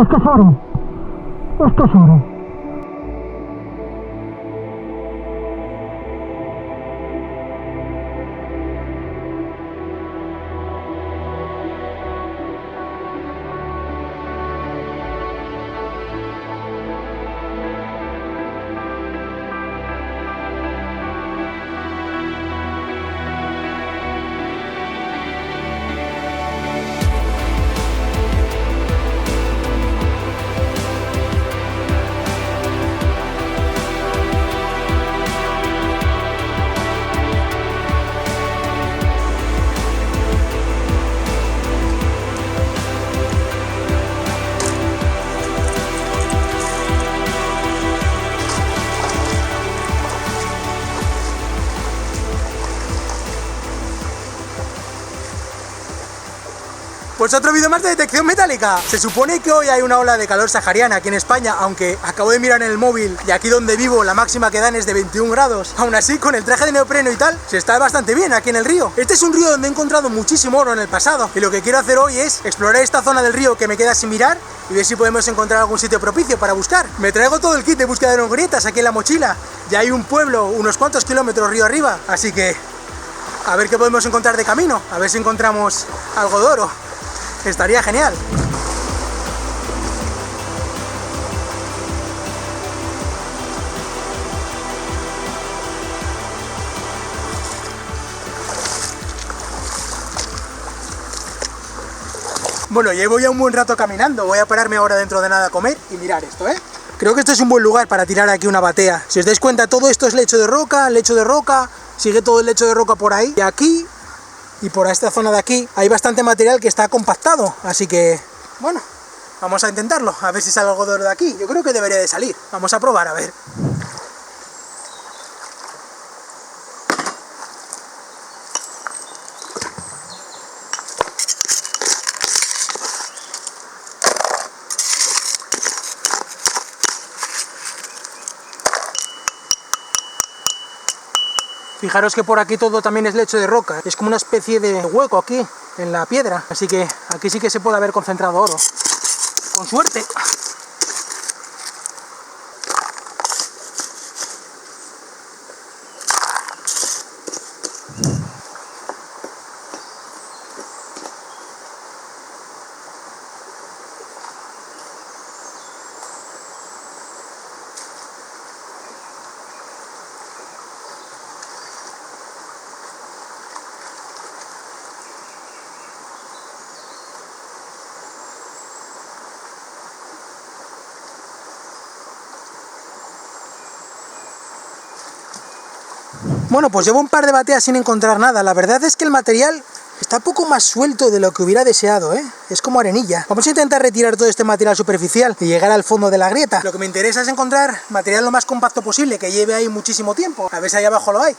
Esto es oro. Esto es oro. Pues otro vídeo más de detección metálica. Se supone que hoy hay una ola de calor sahariana aquí en España, aunque acabo de mirar en el móvil y aquí donde vivo la máxima que dan es de 21 grados. Aún así, con el traje de neopreno y tal, se está bastante bien aquí en el río. Este es un río donde he encontrado muchísimo oro en el pasado y lo que quiero hacer hoy es explorar esta zona del río que me queda sin mirar y ver si podemos encontrar algún sitio propicio para buscar. Me traigo todo el kit de búsqueda de grietas aquí en la mochila. Ya hay un pueblo unos cuantos kilómetros río arriba, así que a ver qué podemos encontrar de camino, a ver si encontramos algo de oro. Estaría genial. Bueno, llevo ya un buen rato caminando. Voy a pararme ahora dentro de nada a comer y mirar esto, ¿eh? Creo que esto es un buen lugar para tirar aquí una batea. Si os dais cuenta, todo esto es lecho de roca, sigue todo el lecho de roca por ahí. Y aquí, y por esta zona de aquí, hay bastante material que está compactado. Así que, bueno, vamos a intentarlo, a ver si sale algo de oro de aquí. Yo creo que debería de salir. Vamos a probar, a ver. Fijaros que por aquí todo también es lecho de roca. Es como una especie de hueco aquí, en la piedra. Así que aquí sí que se puede haber concentrado oro. Con suerte. Bueno, pues llevo un par de bateas sin encontrar nada. La verdad es que el material está poco más suelto de lo que hubiera deseado, ¿eh? Es como arenilla. Vamos a intentar retirar todo este material superficial y llegar al fondo de la grieta. Lo que me interesa es encontrar material lo más compacto posible, que lleve ahí muchísimo tiempo. A ver si ahí abajo lo hay.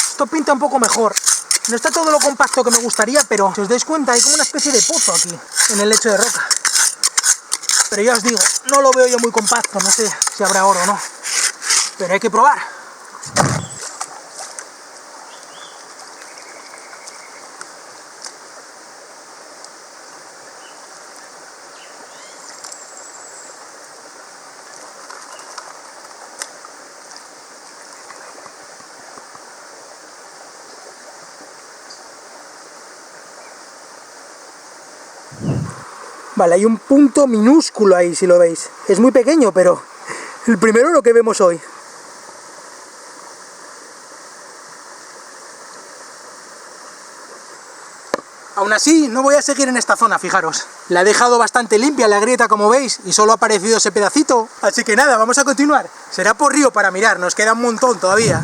Esto pinta un poco mejor. No está todo lo compacto que me gustaría, pero si os dais cuenta hay como una especie de pozo aquí, en el lecho de roca. Pero ya os digo, no lo veo yo muy compacto, no sé si habrá oro o no. Pero hay que probar. Vale, hay un punto minúsculo ahí, si lo veis. Es muy pequeño, pero el primer oro que vemos hoy. Aún así, no voy a seguir en esta zona, fijaros. La he dejado bastante limpia la grieta, como veis, y solo ha aparecido ese pedacito. Así que nada, vamos a continuar. Será por río para mirar, nos queda un montón todavía.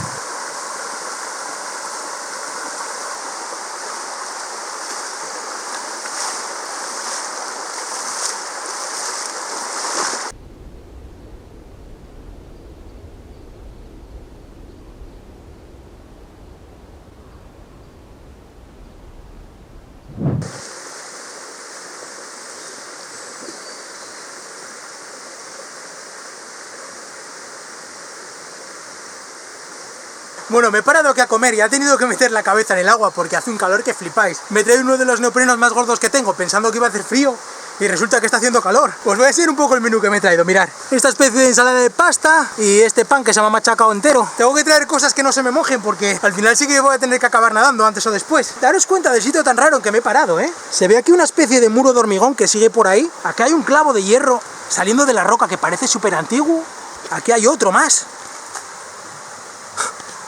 Bueno, me he parado aquí a comer y he tenido que meter la cabeza en el agua porque hace un calor que flipáis. Me trae uno de los neoprenos más gordos que tengo pensando que iba a hacer frío y resulta que está haciendo calor. Os voy a decir un poco el menú que me he traído, mirad. Esta especie de ensalada de pasta y este pan que se llama machacao entero. Tengo que traer cosas que no se me mojen porque al final sí que voy a tener que acabar nadando antes o después. Daros cuenta del sitio tan raro en que me he parado, ¿eh? Se ve aquí una especie de muro de hormigón que sigue por ahí. Aquí hay un clavo de hierro saliendo de la roca que parece súper antiguo. Aquí hay otro más.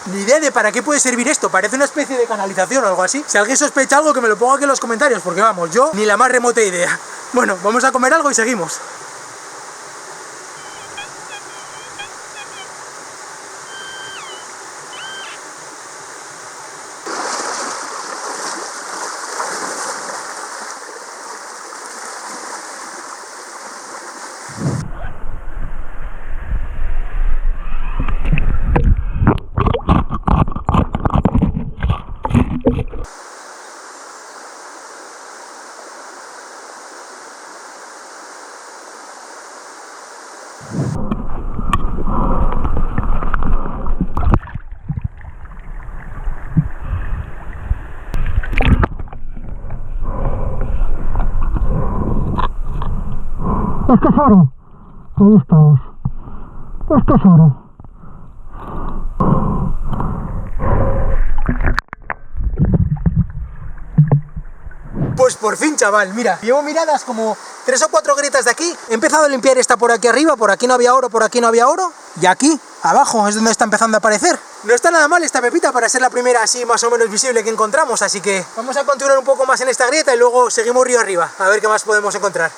Ni idea de para qué puede servir esto, parece una especie de canalización o algo así. Si alguien sospecha algo, que me lo ponga aquí en los comentarios, porque vamos, yo ni la más remota idea. Bueno, vamos a comer algo y seguimos. Esto es oro. Ahí estamos. Esto es oro. Pues por fin, chaval, mira, llevo miradas como 3 o 4 grietas de aquí. He empezado a limpiar esta por aquí arriba, por aquí no había oro, por aquí no había oro. Y aquí, abajo, es donde está empezando a aparecer. No está nada mal esta pepita para ser la primera así más o menos visible que encontramos. Así que vamos a continuar un poco más en esta grieta y luego seguimos río arriba, a ver qué más podemos encontrar.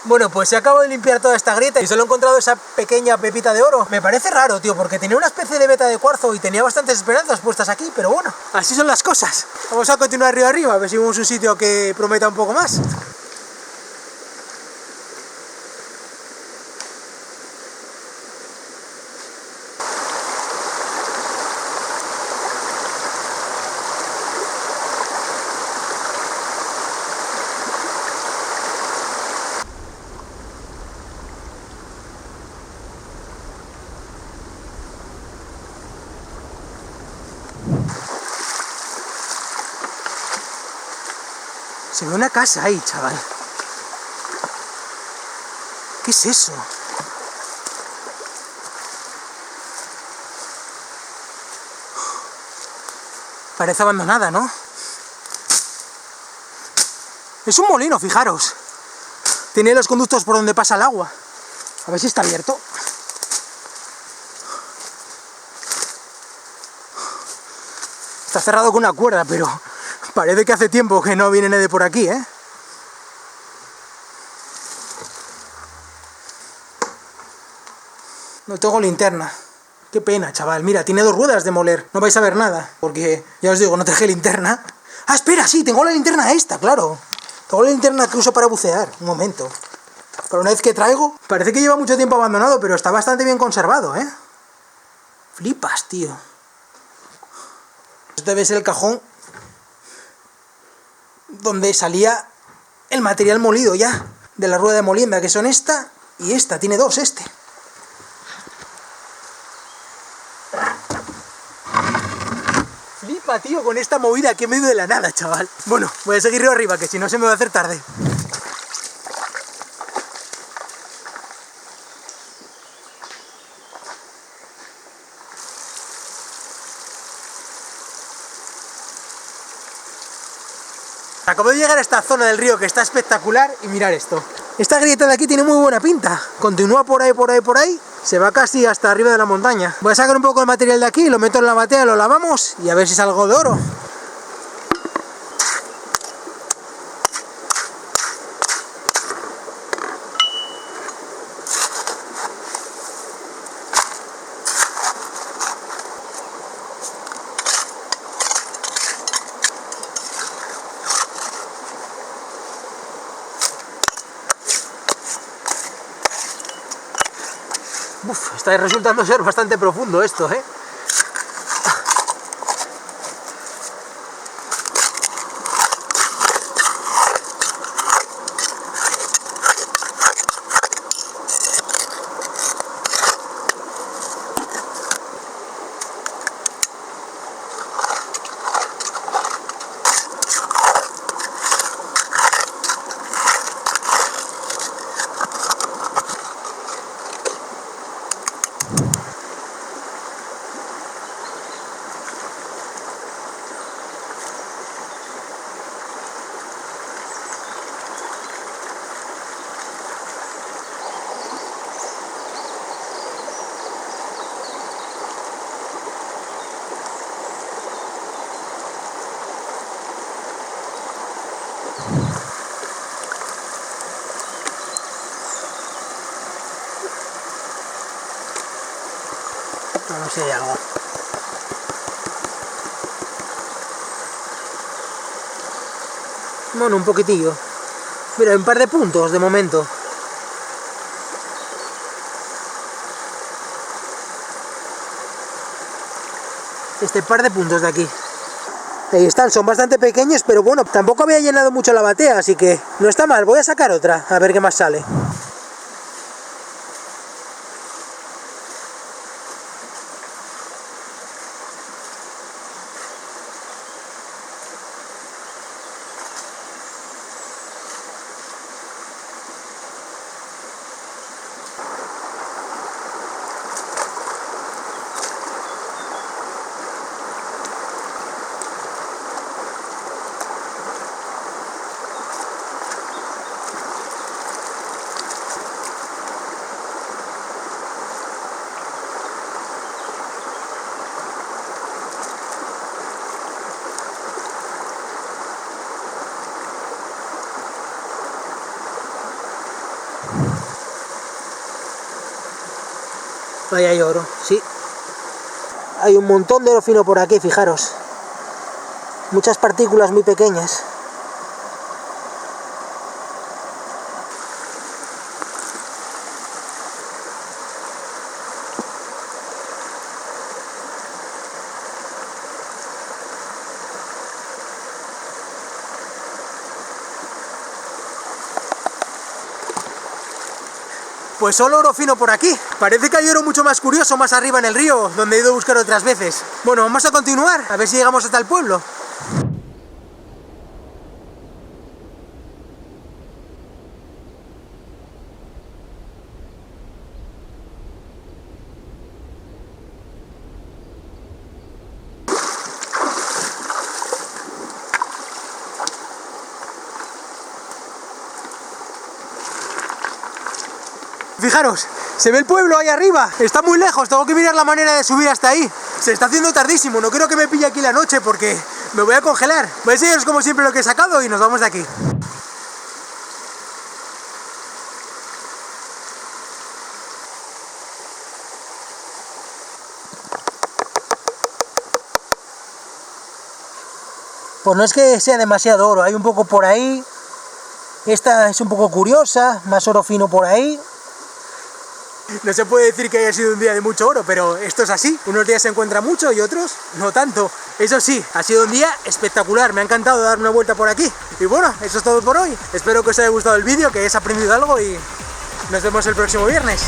Bueno, pues he acabado de limpiar toda esta grieta y solo he encontrado esa pequeña pepita de oro. Me parece raro, tío, porque tenía una especie de veta de cuarzo y tenía bastantes esperanzas puestas aquí, pero bueno, así son las cosas. Vamos a continuar río arriba, a ver si vemos un sitio que prometa un poco más. Se ve una casa ahí, chaval. ¿Qué es eso? Parece abandonada, ¿no? Es un molino, fijaros. Tiene los conductos por donde pasa el agua. A ver si está abierto. Está cerrado con una cuerda, pero parece que hace tiempo que no viene nadie por aquí, ¿eh? No tengo linterna. Qué pena, chaval. Mira, tiene 2 ruedas de moler. No vais a ver nada, porque ya os digo, no traje linterna. Ah, espera, sí, tengo la linterna esta, claro. Tengo la linterna que uso para bucear. Un momento. Pero una vez que traigo, parece que lleva mucho tiempo abandonado, pero está bastante bien conservado, ¿eh? Flipas, tío. Este debe ser el cajón donde salía el material molido ya, de la rueda de molienda, que son esta y esta, tiene 2 este. Flipa, tío, con esta movida aquí en medio de la nada, chaval. Bueno, voy a seguir río arriba, que si no se me va a hacer tarde. Acabo de llegar a esta zona del río que está espectacular y mirad esto. Esta grieta de aquí tiene muy buena pinta. Continúa por ahí, por ahí, por ahí. Se va casi hasta arriba de la montaña. Voy a sacar un poco de material de aquí, lo meto en la batea, lo lavamos y a ver si salgo de oro. Uf, está resultando ser bastante profundo esto, ¿eh? No sé, algo. Bueno, un poquitillo. Mira, un par de puntos de momento. Este par de puntos de aquí. Ahí están, son bastante pequeños, pero bueno, tampoco había llenado mucho la batea, así que no está mal. Voy a sacar otra, a ver qué más sale. Ahí hay oro, sí. Hay un montón de oro fino por aquí, fijaros. Muchas partículas muy pequeñas. Pues solo oro fino por aquí. Parece que hay oro mucho más curioso más arriba en el río, donde he ido a buscar otras veces. Bueno, vamos a continuar, a ver si llegamos hasta el pueblo. Fijaros, se ve el pueblo ahí arriba, está muy lejos, tengo que mirar la manera de subir hasta ahí. Se está haciendo tardísimo, no quiero que me pille aquí la noche porque me voy a congelar. Voy a enseñaros como siempre lo que he sacado y nos vamos de aquí. Pues no es que sea demasiado oro, hay un poco por ahí. Esta es un poco curiosa, más oro fino por ahí. No se puede decir que haya sido un día de mucho oro, pero esto es así. Unos días se encuentra mucho y otros no tanto. Eso sí, ha sido un día espectacular. Me ha encantado dar una vuelta por aquí. Y bueno, eso es todo por hoy. Espero que os haya gustado el vídeo, que hayáis aprendido algo y nos vemos el próximo viernes.